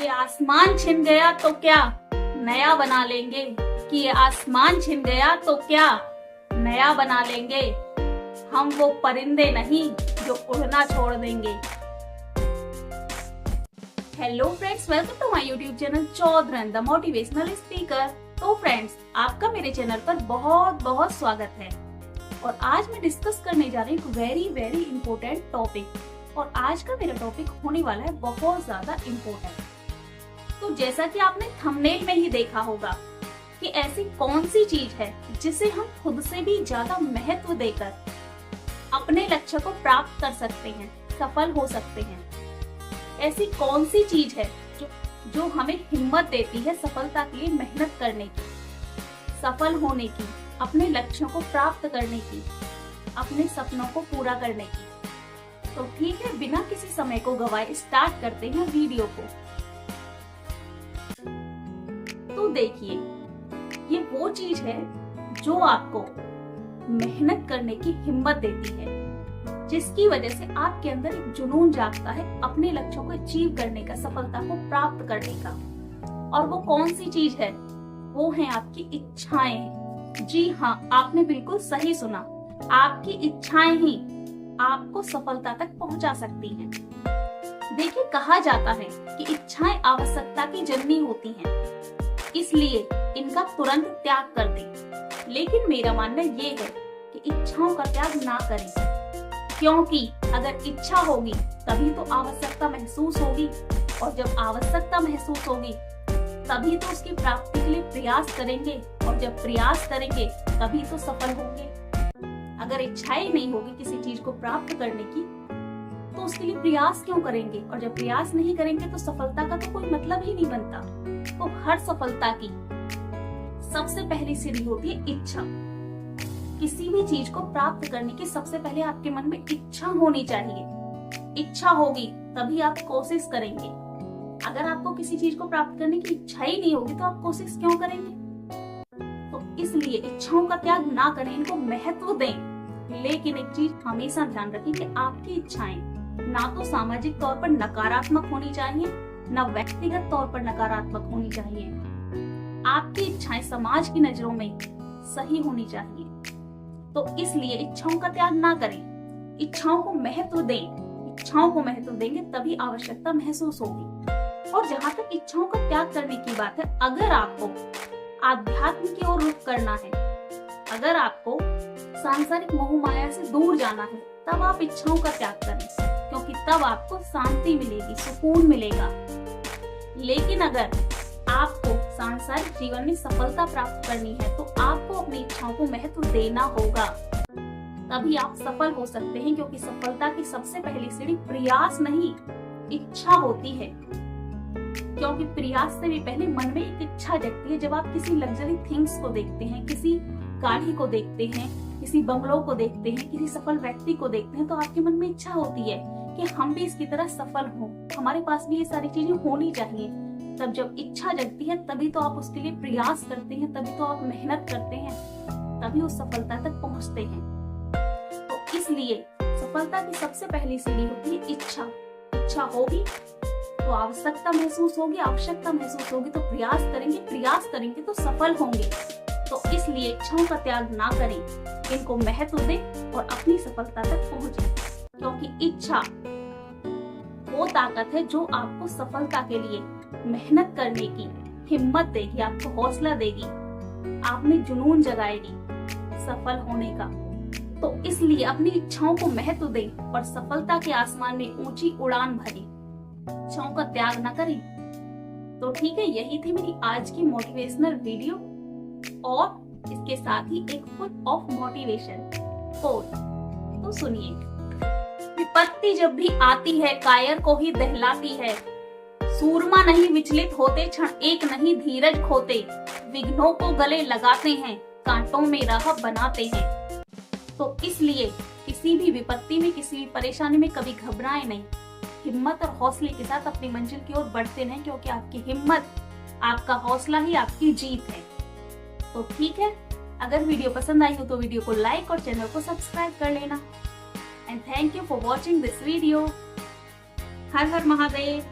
ये आसमान छिन गया तो क्या नया बना लेंगे, कि ये आसमान छिन गया तो क्या नया बना लेंगे। हम वो परिंदे नहीं जो उड़ना छोड़ देंगे। Hello friends, welcome to my YouTube channel Chaudharan the motivational speaker. तो फ्रेंड्स, आपका मेरे चैनल पर बहुत बहुत स्वागत है। और आज मैं डिस्कस करने जा रही हूँ एक वेरी इंपॉर्टेंट टॉपिक। और आज का मेरा टॉपिक होने वाला है बहुत ज्यादा इम्पोर्टेंट। तो जैसा कि आपने थंबनेल में ही देखा होगा कि ऐसी कौन सी चीज है जिसे हम खुद से भी ज्यादा महत्व देकर अपने लक्ष्य को प्राप्त कर सकते हैं, सफल हो सकते हैं। ऐसी कौन सी चीज है जो हमें हिम्मत देती है सफलता के लिए मेहनत करने की, सफल होने की, अपने लक्ष्यों को प्राप्त करने की, अपने सपनों को पूरा करने की। तो ठीक है, बिना किसी समय को गवाए स्टार्ट करते हैं वीडियो को। तो देखिए, ये वो चीज है जो आपको मेहनत करने की हिम्मत देती है, जिसकी वजह से आपके अंदर एक जुनून जागता है अपने लक्ष्यों को अचीव करने का, सफलता को प्राप्त करने का। और वो कौन सी चीज है? वो है आपकी इच्छाएं। जी हाँ, आपने बिल्कुल सही सुना। आपकी इच्छाएं ही आपको सफलता तक पहुंचा सकती हैं। देखिए, कहा जाता है कि इच्छाएं आवश्यकता की जननी होती हैं, इसलिए इनका तुरंत त्याग कर दें। लेकिन मेरा मानना ये है कि इच्छाओं का त्याग ना करें, क्योंकि अगर इच्छा होगी तभी तो आवश्यकता महसूस होगी, और जब आवश्यकता महसूस होगी तभी तो उसकी प्राप्ति के लिए प्रयास करेंगे, और जब प्रयास करेंगे तभी तो सफल होंगे। अगर इच्छाएं नहीं होगी किसी चीज को प्राप्त करने की तो उसके लिए प्रयास क्यों करेंगे, और जब प्रयास नहीं करेंगे तो सफलता का तो कोई मतलब ही नहीं बनता। तो हर सफलता की सबसे पहली सीढ़ी होती है इच्छा। किसी भी चीज को प्राप्त करने की सबसे पहले आपके मन में इच्छा होनी चाहिए। इच्छा होगी तभी आप कोशिश करेंगे। अगर आपको किसी चीज को प्राप्त करने की इच्छा ही नहीं होगी तो आप कोशिश क्यों करेंगे? तो इसलिए इच्छाओं का त्याग ना करें, इनको महत्व दें। लेकिन एक चीज हमेशा ध्यान रखें कि आपकी इच्छाएं ना तो सामाजिक तौर पर नकारात्मक होनी चाहिए, ना व्यक्तिगत तौर पर नकारात्मक होनी चाहिए। आपकी इच्छाएं समाज की नजरों में सही होनी चाहिए। तो इसलिए इच्छाओं का त्याग ना करें, इच्छाओं को महत्व दें। इच्छाओं को महत्व देंगे तभी आवश्यकता महसूस होगी। और जहां तक इच्छाओं का त्याग करने की बात है, अगर आपको आध्यात्म की ओर रुख करना है, अगर आपको सांसारिक मोह माया से दूर जाना है, तब आप इच्छाओं का त्याग करें, क्योंकि तब आपको शांति मिलेगी, सुकून मिलेगा। लेकिन अगर आपको सांसारिक जीवन में सफलता प्राप्त करनी है तो आपको अपनी इच्छाओं को महत्व देना होगा, तभी आप सफल हो सकते हैं। क्योंकि सफलता की सबसे पहली सीढ़ी प्रयास नहीं, इच्छा होती है। क्योंकि प्रयास से भी पहले मन में एक इच्छा जगती है। जब आप किसी लग्जरी थिंग्स को देखते हैं, किसी गाड़ी को देखते हैं, किसी बंगलों को देखते हैं, किसी सफल व्यक्ति को देखते हैं, तो आपके मन में इच्छा होती है कि हम भी इसकी तरह सफल हों, हमारे पास भी ये सारी चीजें होनी चाहिए। तब जब इच्छा जगती है तभी तो आप उसके लिए प्रयास करते हैं, तभी तो आप मेहनत करते हैं, तभी उस सफलता तक पहुंचते हैं। तो इसलिए सफलता की सबसे पहली सीढ़ी होती है इच्छा। इच्छा होगी तो आवश्यकता महसूस होगी, आवश्यकता महसूस होगी तो प्रयास करेंगे, प्रयास करेंगे तो सफल होंगे। तो इसलिए इच्छाओं का त्याग ना करें, इनको महत्व दें और अपनी सफलता तक पहुंचे। क्योंकि इच्छा वो ताकत है जो आपको सफलता के लिए मेहनत करने की हिम्मत देगी, आपको हौसला देगी, आप में जुनून जगाएगी सफल होने का। तो इसलिए अपनी इच्छाओं को महत्व दें और सफलता के आसमान में ऊंची उड़ान भरें, इच्छाओं का त्याग ना करें। तो ठीक है, यही थी मेरी आज की मोटिवेशनल वीडियो, और इसके साथ ही एक फुल ऑफ मोटिवेशन कोट। तो सुनिए, विपत्ति जब भी आती है कायर को ही दहलाती है, सूरमा नहीं विचलित होते, क्षण एक नहीं धीरज खोते, विघ्नों को गले लगाते हैं, कांटों में राह बनाते हैं। तो इसलिए किसी भी विपत्ति में, किसी भी परेशानी में कभी घबराएं नहीं, हिम्मत और हौसले के साथ अपनी मंजिल की ओर बढ़ते रहें, क्योंकि आपकी हिम्मत, आपका हौसला ही आपकी जीत है। तो ठीक है, अगर वीडियो पसंद आई हो तो वीडियो को लाइक और चैनल को सब्सक्राइब कर लेना। And thank you for watching this video. Her her Mahadev.